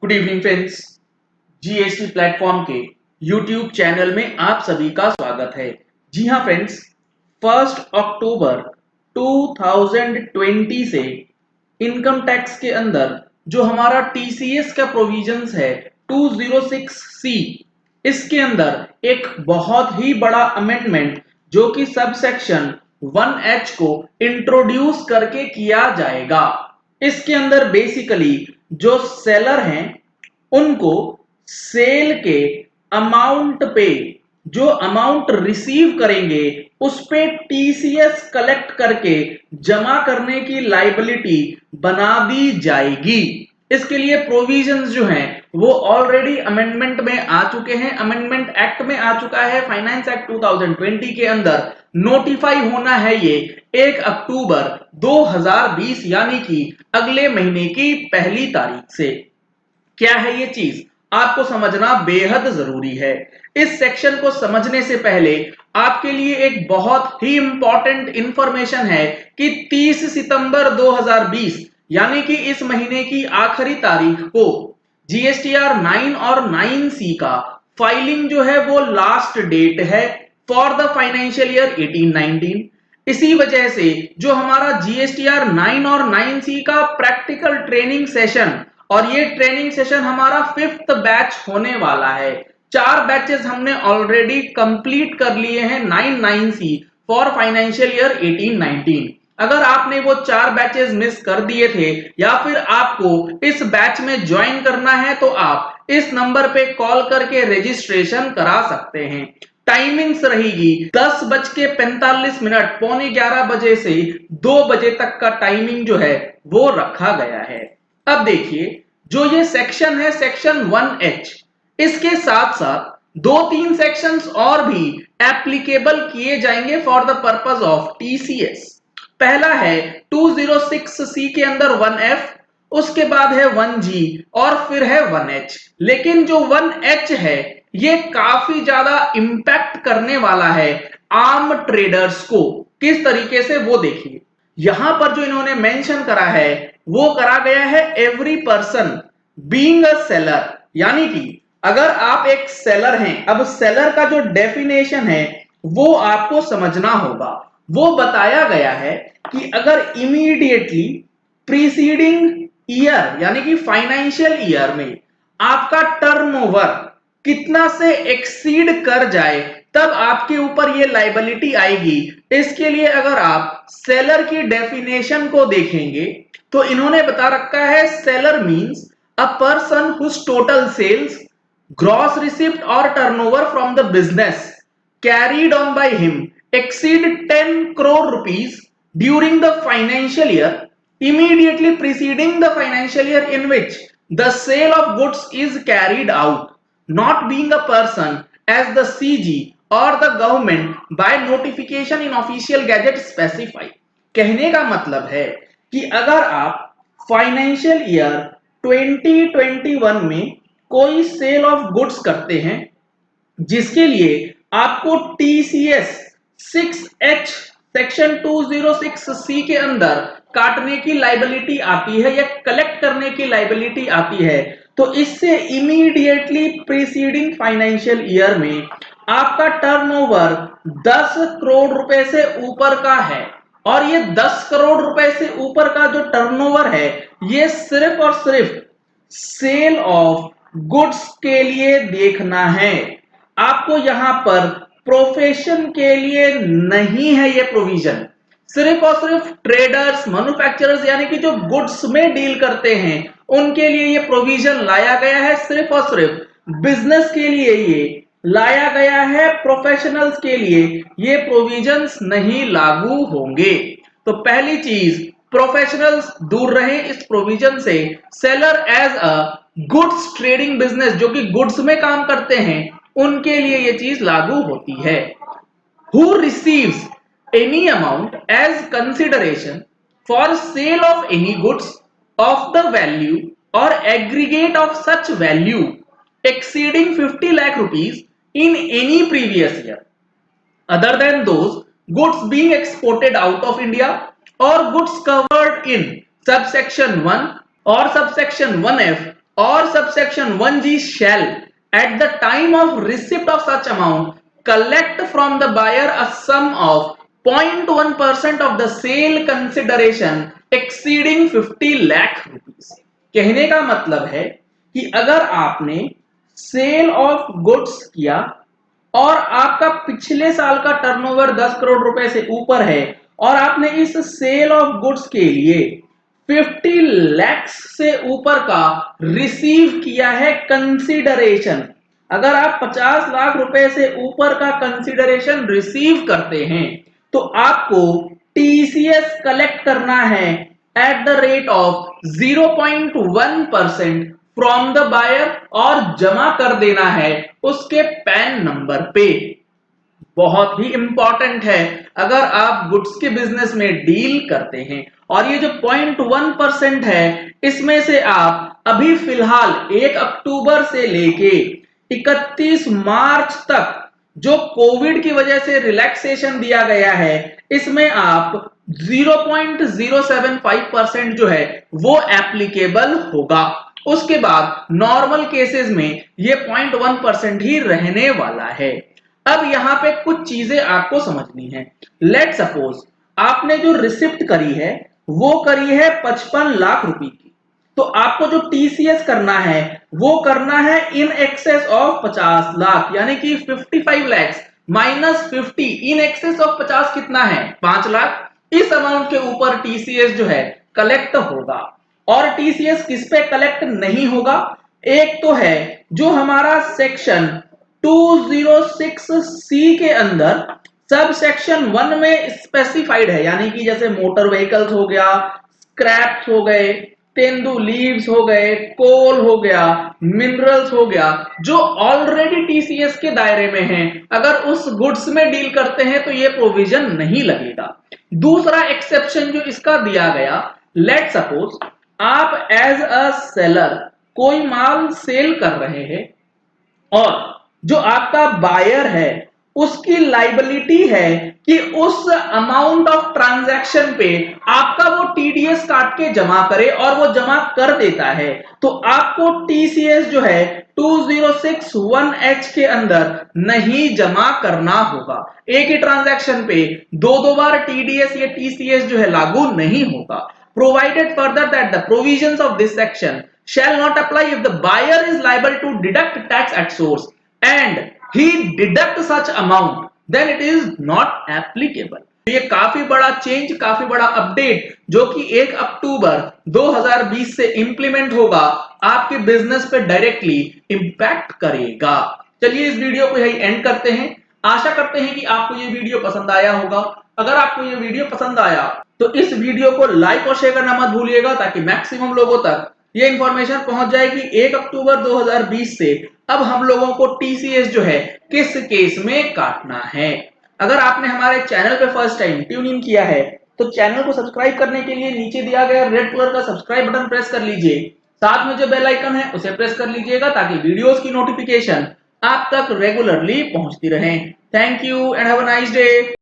Good evening friends. GST platform के YouTube channel में आप सभी का स्वागत है। जी हाँ फ्रेंड्स, 1 अक्टूबर 2020 से इनकम टैक्स के अंदर जो हमारा टीसीएस का प्रोविजंस है 206C, इसके अंदर एक बहुत ही बड़ा अमेंडमेंट जो कि सब सेक्शन 1H को इंट्रोड्यूस करके किया जाएगा। इसके अंदर बेसिकली जो सेलर हैं उनको सेल के अमाउंट पे जो अमाउंट रिसीव करेंगे उस पे टीसीएस कलेक्ट करके जमा करने की लायबिलिटी बना दी जाएगी। इसके लिए प्रोविजंस जो हैं वो ऑलरेडी अमेंडमेंट में आ चुके हैं, अमेंडमेंट एक्ट में आ चुका है। फाइनेंस एक्ट 2020 के अंदर नोटिफाई होना है ये 1 अक्टूबर 2020 यानी कि अगले महीने की 1 तारीख से। क्या है ये चीज आपको समझना बेहद जरूरी है। इस सेक्शन को समझने से पहले आपके लिए एक बहुत ही इंपॉर्टेंट इंफॉर्मेशन है कि 30 सितंबर 2020 यानी कि इस महीने की आखिरी तारीख को जीएसटीआर 9 और 9C का फाइलिंग जो है वो लास्ट डेट है फॉर द फाइनेंशियल ईयर 18-19। इसी वजह से जो हमारा जीएसटीआर 9 और 9C का प्रैक्टिकल ट्रेनिंग सेशन, और ये ट्रेनिंग सेशन हमारा 5th बैच होने वाला है। 4 बैचेस हमने ऑलरेडी कंप्लीट कर लिए हैं 9-9C फॉर फाइनेंशियल ईयर 18-19। अगर आपने वो 4 बैचेस मिस कर दिए थे या फिर आपको इस बैच में ज्वाइन करना है तो आप इस नंबर पे कॉल करके रजिस्ट्रेशन करा सकते हैं। टाइमिंग्स रहेगी 10:45 पौने 11 बजे से 2 बजे तक का टाइमिंग जो है वो रखा गया है। अब देखिए, जो ये सेक्शन है सेक्शन 1H, इसके साथ साथ 2-3 सेक्शंस और भी एप्लीकेबल किए जाएंगे for the purpose of TCS. पहला है 206C के अंदर 1F, उसके बाद है 1G और फिर है 1H। लेकिन जो 1H है ये काफी ज्यादा इंपैक्ट करने वाला है आम ट्रेडर्स को। किस तरीके से वो देखिए, यहां पर जो इन्होंने मेंशन करा है वो करा गया है every person being a seller, यानी कि अगर आप एक सेलर हैं, अब सेलर का जो डेफिनेशन है वो आपको समझना होगा। वो बताया गया है कि अगर इमीडिएटली प्रीसीडिंग ईयर यानी कि फाइनेंशियल ईयर में आपका टर्नओवर कितना से एक्सीड कर जाए तब आपके ऊपर ये लायबिलिटी आएगी। इसके लिए अगर आप सेलर की डेफिनेशन को देखेंगे तो इन्होंने बता रखा है seller means a person whose total sales, gross receipt और turnover from the business carried on by him exceed 10 crore rupees during the financial year immediately preceding the financial year in which the sale of goods is carried out, not being a person as the CG or the government by notification in official gazette specify। कहने का मतलब है कि अगर आप financial year 2021 में कोई cell of goods करते हैं जिसके लिए आपको टीसीएस 6H सेक्शन 206C के अंदर काटने की लायबिलिटी आती है या कलेक्ट करने की लायबिलिटी आती है, तो इससे इमीडिएटली प्रीसीडिंग फाइनेंशियल ईयर में आपका टर्नओवर 10 करोड़ रुपए से ऊपर का है, और ये 10 करोड़ रुपए से ऊपर का जो टर्नओवर है ये सिर्फ और सिर्फ सेल ऑफ गुड्स के लिए देखना है। आपको यहां पर प्रोफेशन के लिए नहीं है ये प्रोविजन। सिर्फ और सिर्फ ट्रेडर्स, मैन्युफैक्चरर्स यानी कि जो गुड्स में डील करते हैं उनके लिए ये प्रोविजन लाया गया है। सिर्फ और सिर्फ बिजनेस के लिए ये लाया गया है, प्रोफेशनल्स के लिए ये प्रोविजंस नहीं लागू होंगे। तो पहली चीज, प्रोफेशनल्स दूर रहे इस प्रोविजन से। Seller as a goods trading business, जो कि गुड्स में काम करते हैं, उनके लिए ये चीज लागू होती है। Who receives any amount as consideration for sale of any goods of the value or aggregate of such value exceeding 50 lakh rupees in any previous year other than those goods being exported out of India or goods covered in subsection 1 or subsection 1F or subsection 1G shall at the time of receipt of such amount collect from the buyer a sum of 0.1% of the sale consideration exceeding 50 lakh rupees। कहने का मतलब है कि अगर आपने cell of goods किया और आपका पिछले साल का टर्नओवर 10 करोड़ रुपए से ऊपर है और आपने इस सेल ऑफ गुड्स के लिए 50 लैक्स से ऊपर का रिसीव किया है कंसीडरेशन। अगर आप 50 लाख रुपए से ऊपर का कंसीडरेशन रिसीव करते हैं तो आपको टीसीएस कलेक्ट करना है at the rate of 0.1% from the buyer और जमा कर देना है उसके पैन नंबर पे। बहुत ही इंपॉर्टेंट है अगर आप गुड्स के बिजनेस में डील करते हैं। और ये जो 0.1% है इसमें से आप अभी फिलहाल 1 अक्टूबर से लेके 31 मार्च तक जो कोविड की वजह से रिलैक्सेशन दिया गया है इसमें आप 0.075% जो है वो एप्लीकेबल होगा। उसके बाद नॉर्मल केसेस में ये 0.1% ही रहने वाला है। अब यहां पे कुछ चीजें आपको समझनी है। लेट सपोज आपने जो रिसिप्ट करी है वो करी है 55 लाख रुपए की, तो आपको जो टीसीएस करना है वो करना है इन एक्सेस ऑफ 50 लाख, यानी कि 55 lakhs minus 50 in excess of 50 कितना है 5 लाख। इस अमाउंट के ऊपर टीसीएस जो है कलेक्ट होगा। और टीसीएस किस पे कलेक्ट नहीं होगा? एक तो है जो हमारा सेक्शन 206C के अंदर सब सेक्शन 1 में स्पेसिफाइड है, यानी कि जैसे मोटर व्हीकल्स हो गया, स्क्रैप्स हो गए, तेंदू लीव्स हो गए, कोल हो गया, मिनरल्स हो गया, जो ऑलरेडी टीसीएस के दायरे में हैं, अगर उस गुड्स में डील करते हैं तो ये प्रोविजन नहीं लगेगा। दूसरा एक्सेप्शन जो इसका दिया गया, लेट सपोज आप एज अ सेलर कोई माल सेल कर रहे हैं और जो आपका बायर है उसकी लाइबिलिटी है कि उस अमाउंट ऑफ ट्रांजैक्शन पे आपका वो टीडीएस काट के जमा करे और वो जमा कर देता है, तो आपको टीसीएस जो है 2061H के अंदर नहीं जमा करना होगा। एक ही ट्रांजैक्शन पे दो बार टीडीएस या टीसीएस जो है लागू नहीं होगा। Provided further that the provisions of this section shall not apply if the buyer is liable to deduct tax at source and he deduct such amount, then it is not applicable। ये काफी बड़ा change, काफी बड़ा update जो कि 1 अक्टूबर 2020 से implement होगा, आपके बिजनेस पे डायरेक्टली इंपैक्ट करेगा। चलिए इस वीडियो को यही एंड करते हैं। आशा करते हैं कि आपको ये वीडियो पसंद आया होगा। अगर आपको ये वीडियो पसंद आया तो इस वीडियो को लाइक और शेयर करना मत भूलिएगा ताकि मैक्सिमम लोगों तक ये इंफॉर्मेशन पहुंच जाए कि 1 अक्टूबर 2020 से अब हम लोगों को टीसीएस जो है किस केस में काटना है। अगर आपने हमारे चैनल पे फर्स्ट टाइम ट्यून इन किया है तो चैनल को सब्सक्राइब करने के लिए नीचे दिया गया रेड कलर का सब्सक्राइब बटन प्रेस कर लीजिए। साथ में जो बेल आइकन है उसे प्रेस कर लीजिएगा ताकि वीडियोस की नोटिफिकेशन आप तक रेगुलरली पहुंचती रहे। Thank you and have a nice day.